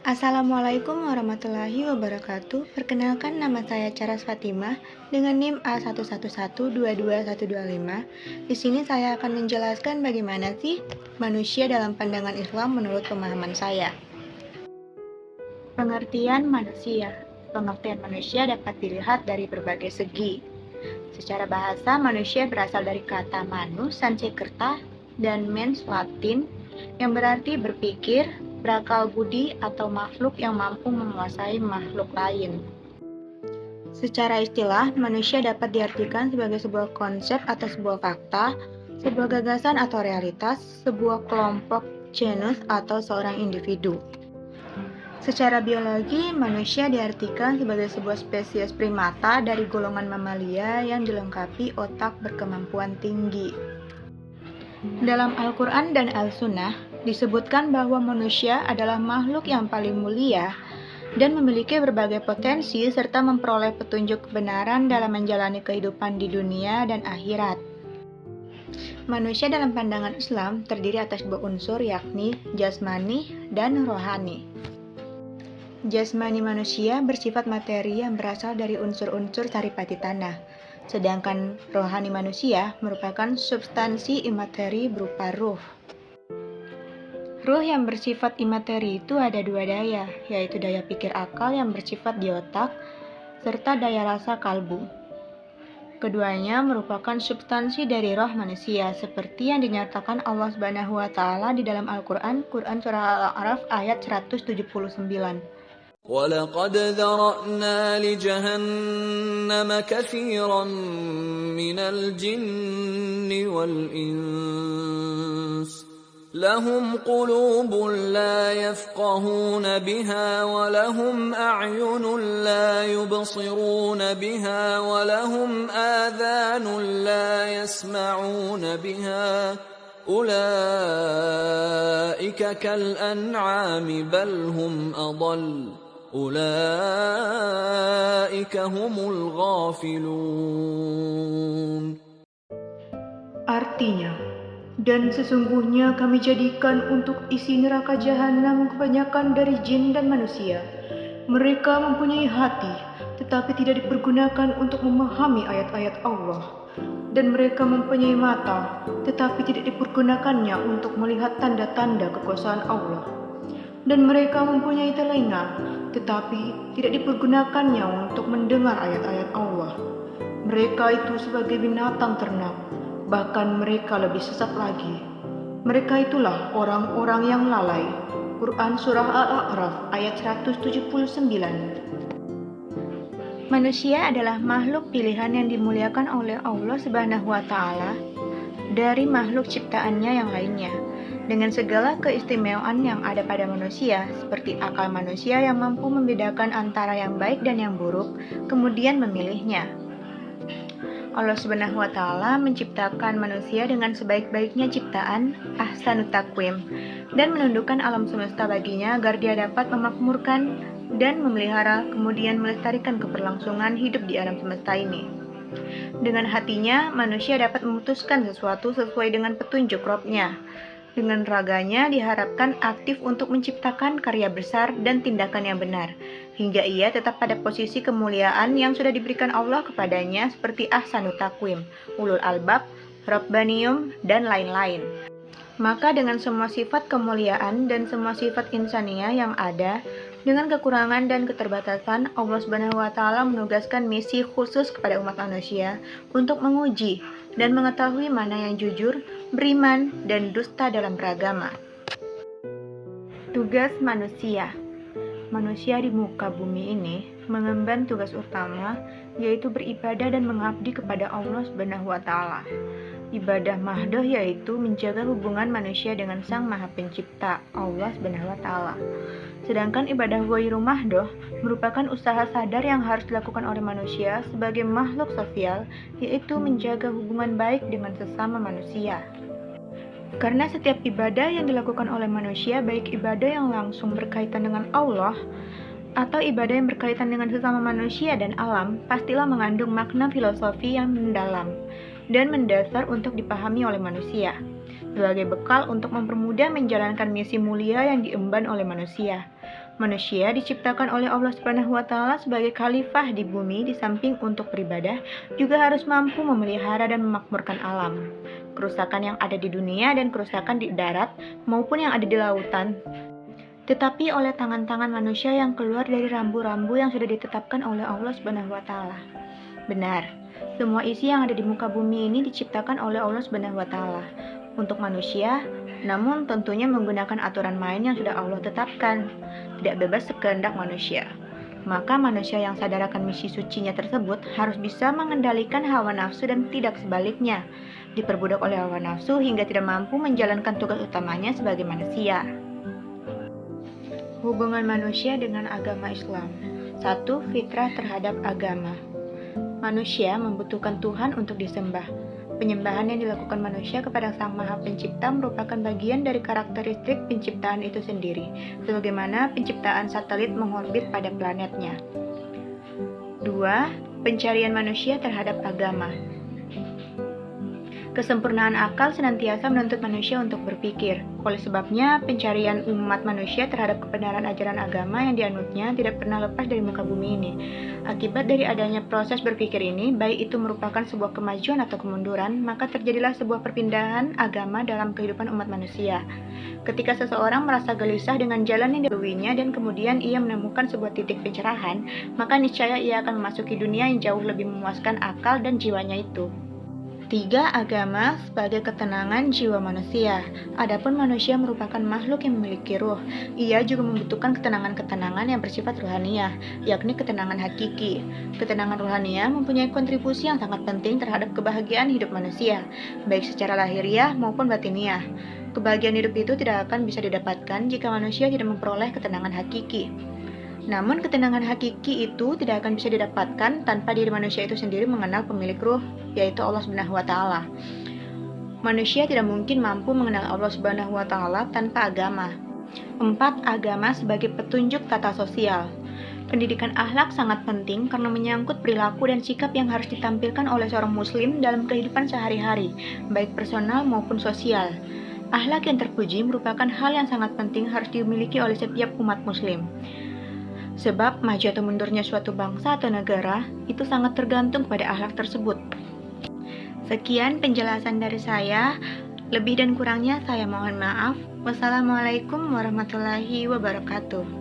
Assalamualaikum warahmatullahi wabarakatuh. Perkenalkan, nama saya Charas Fatimah dengan NIM A111222125. Di sini saya akan menjelaskan bagaimana sih manusia dalam pandangan Islam menurut pemahaman saya. Pengertian manusia. Pengertian manusia dapat dilihat dari berbagai segi. Secara bahasa, manusia berasal dari kata manus Sanskerta dan mens Latin yang berarti berpikir, berakal budi, atau makhluk yang mampu menguasai makhluk lain. Secara istilah, manusia dapat diartikan sebagai sebuah konsep atau sebuah fakta, sebuah gagasan atau realitas, sebuah kelompok, genus, atau seorang individu. Secara biologi, manusia diartikan sebagai sebuah spesies primata dari golongan mamalia yang dilengkapi otak berkemampuan tinggi. Dalam Al-Quran dan Al-Sunnah, disebutkan bahwa manusia adalah makhluk yang paling mulia dan memiliki berbagai potensi serta memperoleh petunjuk kebenaran dalam menjalani kehidupan di dunia dan akhirat. Manusia dalam pandangan Islam terdiri atas dua unsur, yakni jasmani dan rohani. Jasmani manusia bersifat materi yang berasal dari unsur-unsur saripati tanah, sedangkan rohani manusia merupakan substansi imateri berupa ruh. Ruh yang bersifat imateri itu ada dua daya, yaitu daya pikir akal yang bersifat di otak, serta daya rasa kalbu. Keduanya merupakan substansi dari roh manusia, seperti yang dinyatakan Allah Subhanahu wa Ta'ala di dalam Al-Quran, Surah Al-A'raf ayat 179. وَلَقَدْ ذَرَأْنَا لِجَهَنَّمَ كَثِيرًا مِنَ الْجِنِّ وَالْإِنسِ لَهُمْ قُلُوبٌ لَا يَفْقَهُونَ بِهَا وَلَهُمْ أَعْيُنٌ لَا يُبْصِرُونَ بِهَا وَلَهُمْ آذَانٌ لَا يَسْمَعُونَ بِهَا أُولَئِكَ كَالْأَنْعَامِ بَلْ هُمْ أَضَلُّ أُولَئِكَ هُمُ الْغَافِلُونَ. Artinya, dan sesungguhnya kami jadikan untuk isi neraka jahanam kebanyakan dari jin dan manusia. Mereka mempunyai hati, tetapi tidak dipergunakan untuk memahami ayat-ayat Allah. Dan mereka mempunyai mata, tetapi tidak dipergunakannya untuk melihat tanda-tanda kekuasaan Allah. Dan mereka mempunyai telinga, tetapi tidak dipergunakannya untuk mendengar ayat-ayat Allah. Mereka itu sebagai binatang ternak, bahkan mereka lebih sesat lagi. Mereka itulah orang-orang yang lalai. Quran Surah Al-A'raf ayat 179. Manusia adalah makhluk pilihan yang dimuliakan oleh Allah Subhanahu wa Ta'ala dari makhluk ciptaannya yang lainnya, dengan segala keistimewaan yang ada pada manusia, seperti akal manusia yang mampu membedakan antara yang baik dan yang buruk, kemudian memilihnya. Allah Subhanahu wa Ta'ala menciptakan manusia dengan sebaik-baiknya ciptaan, ahsanut taqwim, dan menundukkan alam semesta baginya agar dia dapat memakmurkan dan memelihara, kemudian melestarikan keberlangsungan hidup di alam semesta ini. Dengan hatinya, manusia dapat memutuskan sesuatu sesuai dengan petunjuk Rabb-nya. Dengan raganya diharapkan aktif untuk menciptakan karya besar dan tindakan yang benar, hingga ia tetap pada posisi kemuliaan yang sudah diberikan Allah kepadanya seperti ahsanut taqwim, ulul albab, rabbaniyum, dan lain-lain. Maka dengan semua sifat kemuliaan dan semua sifat insaniah yang ada, dengan kekurangan dan keterbatasan, Allah Subhanahu wa Ta'ala menugaskan misi khusus kepada umat manusia untuk menguji dan mengetahui mana yang jujur, beriman, dan dusta dalam beragama. Tugas manusia. Manusia di muka bumi ini mengemban tugas utama, yaitu beribadah dan mengabdi kepada Allah Subhanahu wa Ta'ala. Ibadah mahdoh yaitu menjaga hubungan manusia dengan Sang Maha Pencipta, Allah Subhanahu wa Ta'ala. Sedangkan ibadah ghairu mahdoh merupakan usaha sadar yang harus dilakukan oleh manusia sebagai makhluk sosial, yaitu menjaga hubungan baik dengan sesama manusia. Karena setiap ibadah yang dilakukan oleh manusia, baik ibadah yang langsung berkaitan dengan Allah atau ibadah yang berkaitan dengan sesama manusia dan alam, pastilah mengandung makna filosofi yang mendalam dan mendasar untuk dipahami oleh manusia, sebagai bekal untuk mempermudah menjalankan misi mulia yang diemban oleh manusia. Manusia diciptakan oleh Allah Subhanahu wa taala sebagai khalifah di bumi, di samping untuk beribadah, juga harus mampu memelihara dan memakmurkan alam. Kerusakan yang ada di dunia dan kerusakan di darat maupun yang ada di lautan, tetapi oleh tangan-tangan manusia yang keluar dari rambu-rambu yang sudah ditetapkan oleh Allah Subhanahu wa taala. Benar, semua isi yang ada di muka bumi ini diciptakan oleh Allah Subhanahu wa taala untuk manusia, namun tentunya menggunakan aturan main yang sudah Allah tetapkan, tidak bebas sekehendak manusia. Maka manusia yang sadar akan misi sucinya tersebut harus bisa mengendalikan hawa nafsu dan tidak sebaliknya, diperbudak oleh hawa nafsu hingga tidak mampu menjalankan tugas utamanya sebagai manusia. Hubungan manusia dengan agama Islam. 1. Fitrah terhadap agama. Manusia membutuhkan Tuhan untuk disembah. Penyembahan yang dilakukan manusia kepada Sang Maha Pencipta merupakan bagian dari karakteristik penciptaan itu sendiri, sebagaimana penciptaan satelit mengorbit pada planetnya. 2. Pencarian manusia terhadap agama. Kesempurnaan akal senantiasa menuntut manusia untuk berpikir. Oleh sebabnya, pencarian umat manusia terhadap kebenaran ajaran agama yang dianutnya tidak pernah lepas dari muka bumi ini. Akibat dari adanya proses berpikir ini, baik itu merupakan sebuah kemajuan atau kemunduran, maka terjadilah sebuah perpindahan agama dalam kehidupan umat manusia. Ketika seseorang merasa gelisah dengan jalan yang dilaluinya dan kemudian ia menemukan sebuah titik pencerahan, maka niscaya ia akan memasuki dunia yang jauh lebih memuaskan akal dan jiwanya itu. 3. Agama sebagai ketenangan jiwa manusia. Adapun manusia merupakan makhluk yang memiliki ruh. Ia juga membutuhkan ketenangan-ketenangan yang bersifat ruhaniyah, yakni ketenangan hakiki. Ketenangan ruhaniyah mempunyai kontribusi yang sangat penting terhadap kebahagiaan hidup manusia, baik secara lahiriah maupun batiniah. Kebahagiaan hidup itu tidak akan bisa didapatkan jika manusia tidak memperoleh ketenangan hakiki. Namun ketenangan hakiki itu tidak akan bisa didapatkan tanpa diri manusia itu sendiri mengenal pemilik ruh, yaitu Allah Subhanahu wa taala. Manusia tidak mungkin mampu mengenal Allah Subhanahu wa taala tanpa agama. 4. Agama sebagai petunjuk tata sosial. Pendidikan akhlak sangat penting karena menyangkut perilaku dan sikap yang harus ditampilkan oleh seorang muslim dalam kehidupan sehari-hari, baik personal maupun sosial. Akhlak yang terpuji merupakan hal yang sangat penting harus dimiliki oleh setiap umat muslim. Sebab maju atau mundurnya suatu bangsa atau negara itu sangat tergantung pada akhlak tersebut. Sekian penjelasan dari saya. Lebih dan kurangnya saya mohon maaf. Wassalamualaikum warahmatullahi wabarakatuh.